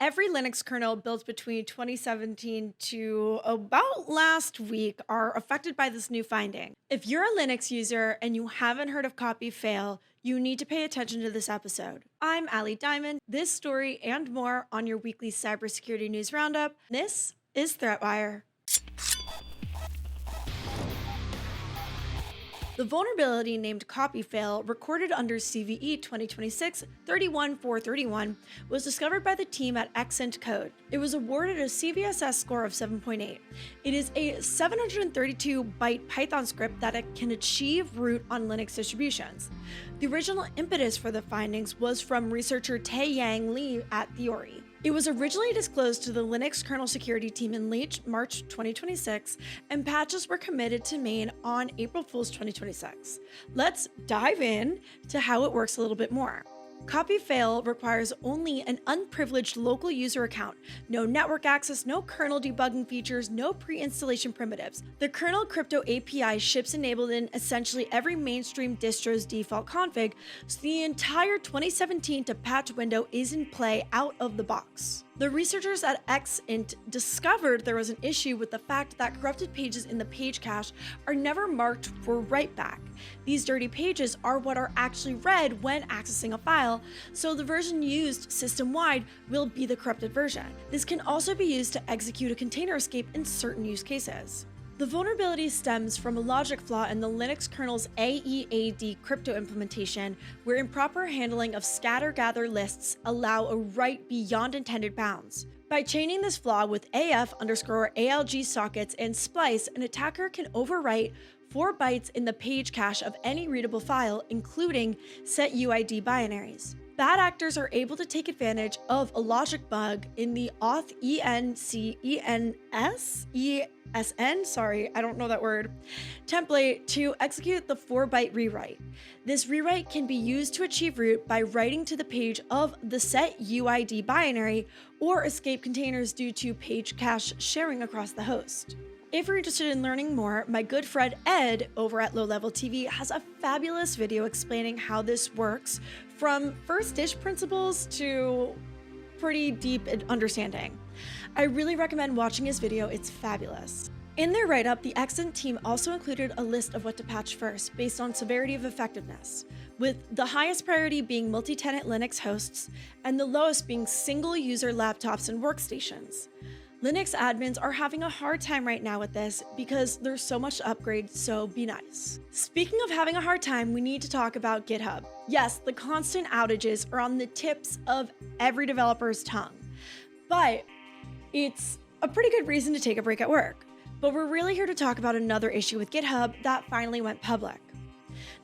Every Linux kernel built between 2017 to about last week are affected by this new finding. If you're a Linux user and you haven't heard of copy fail, you need to pay attention to this episode. I'm Ali Diamond. This story and more on your weekly cybersecurity news roundup. This is ThreatWire. The vulnerability named copyfail, recorded under CVE 2026-31431, was discovered by the team at Xent Code. It was awarded a CVSS score of 7.8. It is a 732-byte Python script that it can achieve root on Linux distributions. The original impetus for the findings was from researcher Tae-Yang Lee at Theory. It was originally disclosed to the Linux kernel security team in late March 2026, and patches were committed to main on April Fool's 2026. Let's dive in to how it works a little bit more. Copyfail requires only an unprivileged local user account, no network access, no kernel debugging features, no pre-installation primitives. The kernel crypto API ships enabled in essentially every mainstream distro's default config, so the entire 2017 to patch window is in play out of the box. The researchers at Xent discovered there was an issue with the fact that corrupted pages in the page cache are never marked for write back. These dirty pages are what are actually read when accessing a file, so the version used system-wide will be the corrupted version. This can also be used to execute a container escape in certain use cases. The vulnerability stems from a logic flaw in the Linux kernel's AEAD crypto implementation, where improper handling of scatter-gather lists allow a write beyond intended bounds. By chaining this flaw with AF_ALG sockets and splice, an attacker can overwrite 4 bytes in the page cache of any readable file, including set UID binaries. Bad actors are able to take advantage of a logic bug in the auth template to execute the 4-byte rewrite. This rewrite can be used to achieve root by writing to the page of the set UID binary or escape containers due to page cache sharing across the host. If you're interested in learning more, my good friend Ed over at Low Level TV has a fabulous video explaining how this works, from first-ish principles to pretty deep understanding. I really recommend watching his video, it's fabulous. In their write-up, the Xent team also included a list of what to patch first based on severity of effectiveness, with the highest priority being multi-tenant Linux hosts and the lowest being single-user laptops and workstations. Linux admins are having a hard time right now with this because there's so much to upgrade, so be nice. Speaking of having a hard time, we need to talk about GitHub. Yes, the constant outages are on the tips of every developer's tongue, but it's a pretty good reason to take a break at work. But we're really here to talk about another issue with GitHub that finally went public.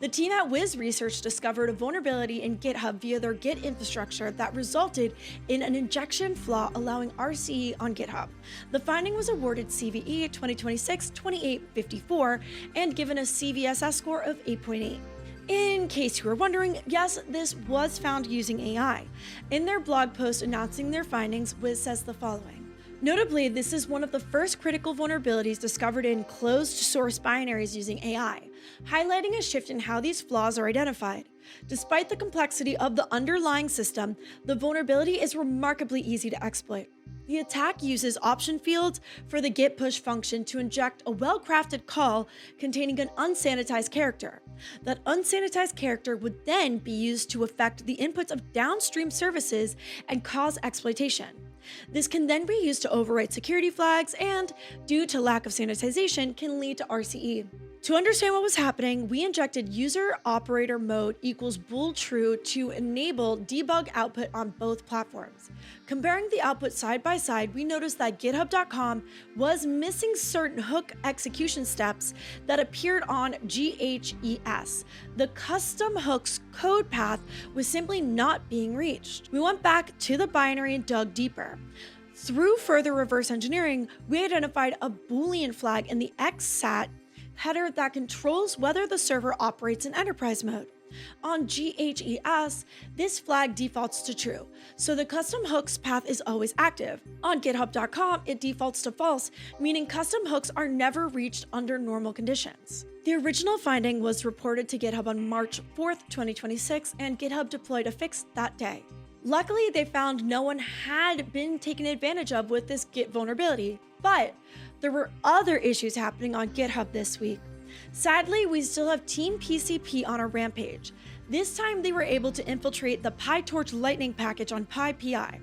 The team at Wiz Research discovered a vulnerability in GitHub via their Git infrastructure that resulted in an injection flaw allowing RCE on GitHub. The finding was awarded CVE 2026-2854 and given a CVSS score of 8.8. In case you were wondering, yes, this was found using AI. In their blog post announcing their findings, Wiz says the following. Notably, this is one of the first critical vulnerabilities discovered in closed source binaries using AI, highlighting a shift in how these flaws are identified. Despite the complexity of the underlying system, the vulnerability is remarkably easy to exploit. The attack uses option fields for the git push function to inject a well-crafted call containing an unsanitized character. That unsanitized character would then be used to affect the inputs of downstream services and cause exploitation. This can then be used to overwrite security flags and, due to lack of sanitization, can lead to RCE. To understand what was happening, we injected user operator mode equals bool true to enable debug output on both platforms. Comparing the output side by side, we noticed that GitHub.com was missing certain hook execution steps that appeared on GHES. The custom hook's code path was simply not being reached. We went back to the binary and dug deeper. Through further reverse engineering, we identified a Boolean flag in the XSAT header that controls whether the server operates in enterprise mode. On GHES, this flag defaults to true, so the custom hooks path is always active. On GitHub.com, it defaults to false, meaning custom hooks are never reached under normal conditions. The original finding was reported to GitHub on March 4th, 2026, and GitHub deployed a fix that day. Luckily, they found no one had been taken advantage of with this Git vulnerability, but there were other issues happening on GitHub this week. Sadly, we still have Team PCP on a rampage. This time, they were able to infiltrate the PyTorch Lightning package on PyPI.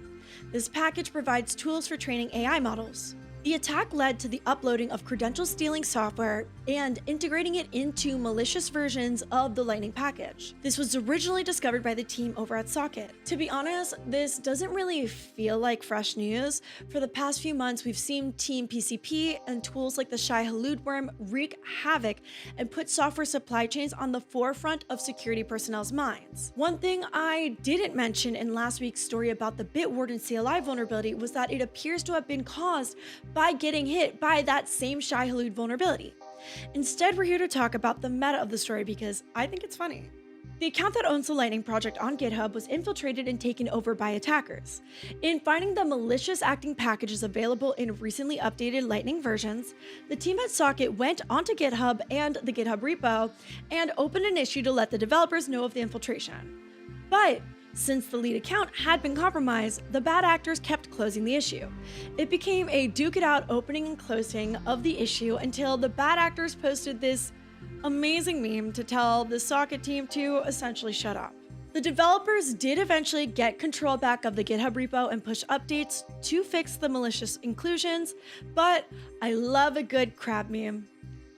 This package provides tools for training AI models. The attack led to the uploading of credential-stealing software and integrating it into malicious versions of the Lightning package. This was originally discovered by the team over at Socket. To be honest, this doesn't really feel like fresh news. For the past few months, we've seen Team PCP and tools like the Shai-Hulud worm wreak havoc and put software supply chains on the forefront of security personnel's minds. One thing I didn't mention in last week's story about the Bitwarden CLI vulnerability was that it appears to have been caused by getting hit by that same Shai-Hulud vulnerability. Instead, we're here to talk about the meta of the story because I think it's funny. The account that owns the Lightning project on GitHub was infiltrated and taken over by attackers. In finding the malicious acting packages available in recently updated Lightning versions, the team at Socket went onto GitHub and the GitHub repo and opened an issue to let the developers know of the infiltration. But since the lead account had been compromised, the bad actors kept closing the issue. It became a duke it out opening and closing of the issue until the bad actors posted this amazing meme to tell the Socket team to essentially shut up. The developers did eventually get control back of the GitHub repo and push updates to fix the malicious inclusions, but I love a good crab meme.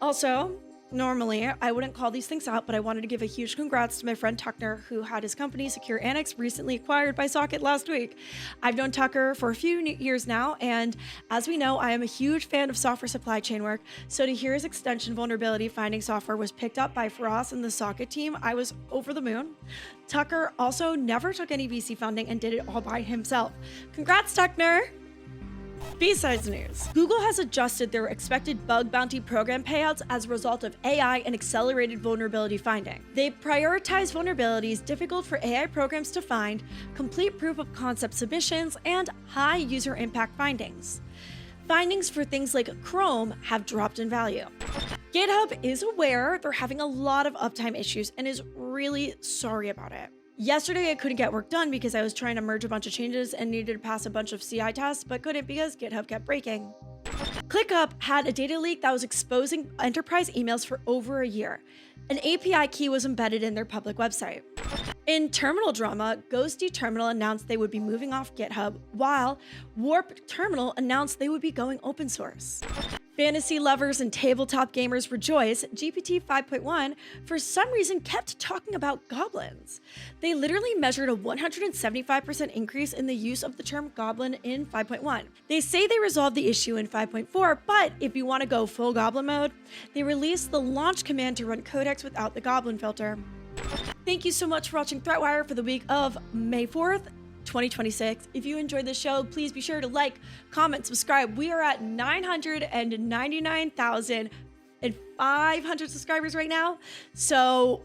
Also, normally, I wouldn't call these things out, but I wanted to give a huge congrats to my friend Tucker, who had his company Secure Annex recently acquired by Socket last week. I've known Tucker for a few years now, and as we know, I am a huge fan of software supply chain work, so to hear his extension vulnerability finding software was picked up by Faraz and the Socket team, I was over the moon. Tucker also never took any VC funding and did it all by himself. Congrats, Tucker! BSides news. Google has adjusted their expected bug bounty program payouts as a result of AI and accelerated vulnerability finding. They prioritize vulnerabilities difficult for AI programs to find, complete proof of concept submissions, and high user impact findings. Findings for things like Chrome have dropped in value. GitHub is aware they're having a lot of uptime issues and is really sorry about it. Yesterday, I couldn't get work done because I was trying to merge a bunch of changes and needed to pass a bunch of CI tests, but couldn't because GitHub kept breaking. ClickUp had a data leak that was exposing enterprise emails for over a year. An API key was embedded in their public website. In terminal drama, Ghosty Terminal announced they would be moving off GitHub, while Warp Terminal announced they would be going open source. Fantasy lovers and tabletop gamers rejoice. GPT 5.1 for some reason kept talking about goblins. They literally measured a 175% increase in the use of the term goblin in 5.1. They say they resolved the issue in 5.4, but if you want to go full goblin mode, they released the launch command to run codecs without the goblin filter. Thank you so much for watching Threatwire for the week of May 4th. 2026. If you enjoyed the show, please be sure to like, comment, subscribe. We are at 999,500 subscribers right now. So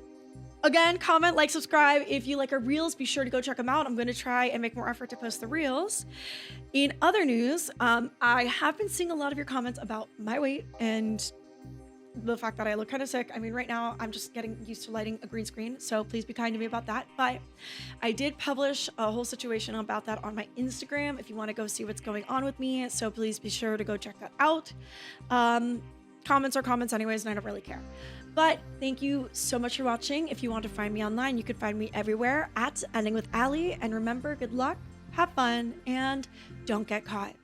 again, comment, like, subscribe. If you like our reels, be sure to go check them out. I'm going to try and make more effort to post the reels. In other news, I have been seeing a lot of your comments about my weight and the fact that I look kind of sick. I mean, right now I'm just getting used to lighting a green screen, so please be kind to me about that. But I did publish a whole situation about that on my Instagram if you want to go see what's going on with me, so please be sure to go check that out. Comments are comments anyways, and I don't really care. But thank you so much for watching. If you want to find me online, you can find me everywhere at Ending with Ali. And remember, good luck, have fun, and don't get caught.